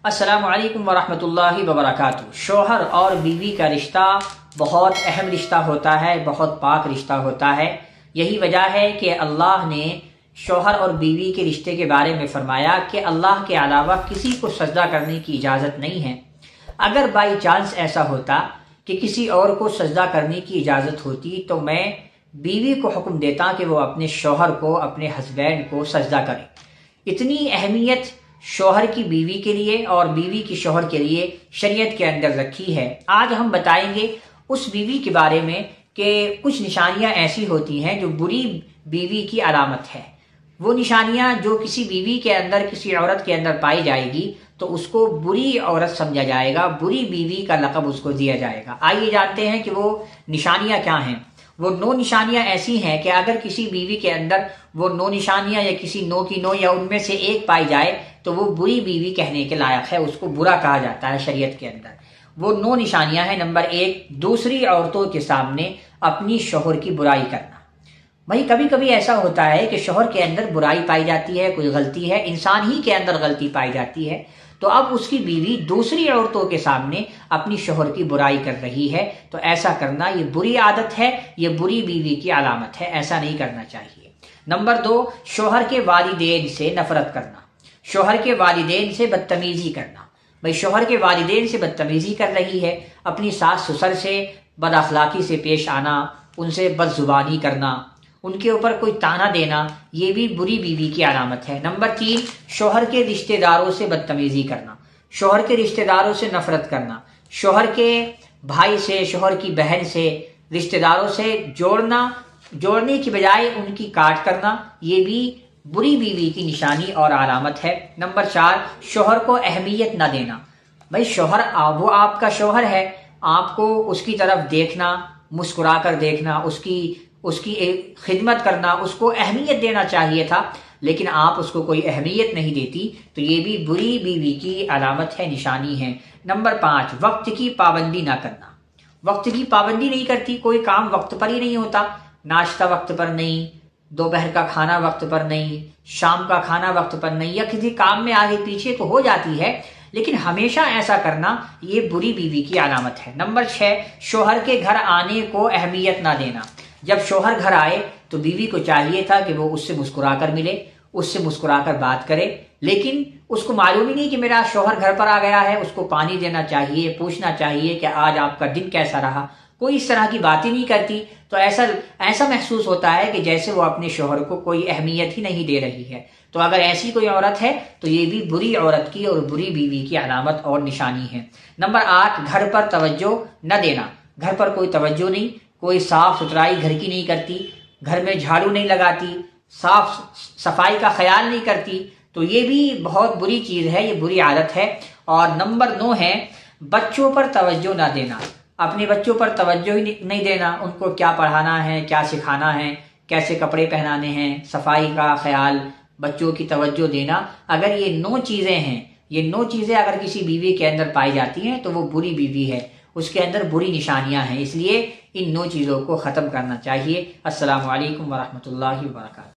अस्सलामु अलैकुम वरहमतुल्लाहि वबरकातुहू। शौहर और बीवी का रिश्ता बहुत अहम रिश्ता होता है, बहुत पाक रिश्ता होता है। यही वजह है कि अल्लाह ने शौहर और बीवी के रिश्ते के बारे में फरमाया कि अल्लाह के अलावा किसी को सजदा करने की इजाज़त नहीं है। अगर बाई चांस ऐसा होता कि किसी और को सजदा करने की इजाज़त होती तो मैं बीवी को हुक्म देता कि वो अपने शौहर को, अपने हस्बैंड को सजदा करे। इतनी अहमियत शौहर की बीवी के लिए और बीवी की शौहर के लिए शरीयत के अंदर रखी है। आज हम बताएंगे उस बीवी के बारे में कि कुछ निशानियां ऐसी होती हैं जो बुरी बीवी की अलामत है। वो निशानियां जो किसी बीवी के अंदर, किसी औरत के अंदर पाई जाएगी तो उसको बुरी औरत समझा जाएगा, बुरी बीवी का लक़ब उसको दिया जाएगा। आइए जानते हैं कि वो निशानियां क्या हैं। वो 9 निशानियां ऐसी हैं कि अगर किसी बीवी के अंदर वो 9 निशानियां या किसी 9 की 9 या उनमें से एक पाई जाए तो वो बुरी बीवी कहने के लायक है, उसको बुरा कहा जाता है शरीयत के अंदर। वो 9 निशानियां हैं। नंबर 1, दूसरी औरतों के सामने अपनी शौहर की बुराई करना। भाई कभी कभी ऐसा होता है कि शौहर के अंदर बुराई पाई जाती है, कोई गलती है, इंसान ही के अंदर गलती पाई जाती है, तो अब उसकी बीवी दूसरी औरतों के सामने अपनी शौहर की बुराई कर रही है, तो ऐसा करना ये बुरी आदत है, ये बुरी बीवी की अलामत है, ऐसा नहीं करना चाहिए। नंबर 2, शौहर के वालिदैन से नफरत करना, शौहर के वालिदैन से बदतमीजी करना। भाई शौहर के वालिदैन से बदतमीजी कर रही है, अपनी सास ससुर से बदअखलाकी से पेश आना, उनसे बदजुबानी करना, उनके ऊपर कोई ताना देना, ये भी बुरी बीवी की अलामत है। नंबर 3, शौहर के रिश्तेदारों से बदतमीजी करना, शौहर के रिश्तेदारों से नफरत करना, शौहर के भाई से, शौहर की बहन से, रिश्तेदारों से जोड़ने की बजाय उनकी काट करना, ये भी बुरी बीवी की निशानी और अलामत है। नंबर 4, शौहर को अहमियत न देना। भाई शौहर वो आपका शौहर है, आपको उसकी तरफ देखना, मुस्कुरा कर देखना, उसकी खिदमत करना, उसको अहमियत देना चाहिए था, लेकिन आप उसको कोई अहमियत नहीं देती, तो ये भी बुरी बीवी की अलामत है, निशानी है। नंबर 5, वक्त की पाबंदी ना करना। वक्त की पाबंदी नहीं करती, कोई काम वक्त पर ही नहीं होता, नाश्ता वक्त पर नहीं, दोपहर का खाना वक्त पर नहीं, शाम का खाना वक्त पर नहीं, या किसी काम में आगे पीछे तो हो जाती है, लेकिन हमेशा ऐसा करना ये बुरी बीवी की अलामत है। नंबर 6, शौहर के घर आने को अहमियत ना देना। जब शौहर घर आए तो बीवी को चाहिए था कि वो उससे मुस्कुराकर मिले, उससे मुस्कुराकर बात करे, लेकिन उसको मालूम ही नहीं कि मेरा शौहर घर पर आ गया है। उसको पानी देना चाहिए, पूछना चाहिए कि आज आपका दिन कैसा रहा, कोई इस तरह की बात ही नहीं करती, तो ऐसा महसूस होता है कि जैसे वो अपने शौहर को कोई अहमियत ही नहीं दे रही है। तो अगर ऐसी कोई औरत है तो ये भी बुरी औरत की और बुरी बीवी की अलामत और निशानी है। नंबर 8, घर पर तवज्जो न देना। घर पर कोई तवज्जो नहीं, कोई साफ सुथराई घर की नहीं करती, घर में झाड़ू नहीं लगाती, साफ सफाई का ख्याल नहीं करती, तो ये भी बहुत बुरी चीज है, ये बुरी आदत है। और नंबर 9 है, बच्चों पर तवज्जो ना देना। अपने बच्चों पर तवज्जो ही नहीं देना, उनको क्या पढ़ाना है, क्या सिखाना है, कैसे कपड़े पहनाने हैं, सफाई का ख्याल, बच्चों की तवज्जो देना। अगर ये 9 चीजें हैं, ये 9 चीजें अगर किसी बीवी के अंदर पाई जाती हैं तो वो बुरी बीवी है, उसके अंदर बुरी निशानियां हैं, इसलिए इन 9 चीजों को खत्म करना चाहिए। अस्सलामु अलैकुम वरहमतुल्लाहि वबरकातुहू।